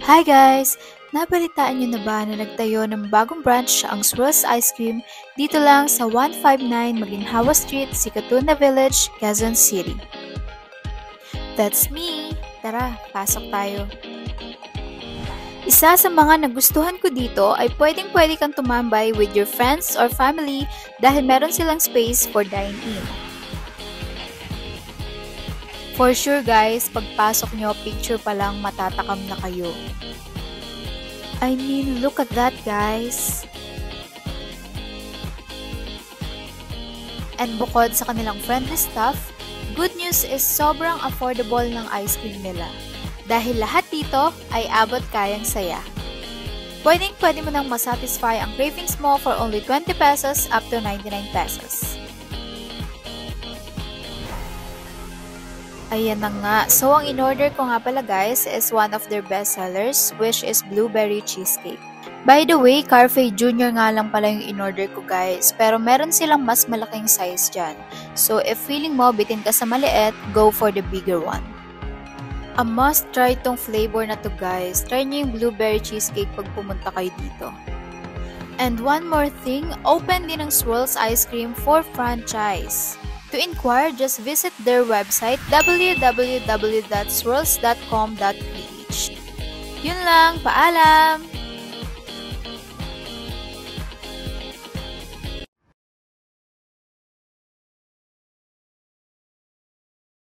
Hi guys! Nabalitaan niyo na ba na nagtayo ng bagong branch ang Swirls Ice Cream dito lang sa 159 Maginhawa Street, Sikatuna Village, Quezon City? That's me! Tara, pasok tayo. Isa sa mga nagustuhan ko dito ay pwedeng-pwede kang tumambay with your friends or family dahil meron silang space for dine-in. For sure guys, pagpasok nyo, picture pa lang matatakam na kayo. I mean, look at that guys! And bukod sa kanilang friendly staff, good news is sobrang affordable ng ice cream nila. Dahil lahat dito ay abot kayang saya. Pwedeng-pwede mo nang masatisfy ang cravings mo for only 20 pesos up to 99 pesos. Ayan na nga. So, ang in-order ko nga pala guys is one of their best sellers, which is blueberry cheesecake. By the way, Carfe Junior nga lang pala yung in-order ko guys, pero meron silang mas malaking size dyan. So, if feeling mo bitin ka sa maliit, go for the bigger one. A must try tong flavor na to guys. Try nyo yung blueberry cheesecake pag pumunta kayo dito. And one more thing, open din ang Swirls Ice Cream for franchise. To inquire, just visit their website www.swirls.com.ph. Yun lang, paalam!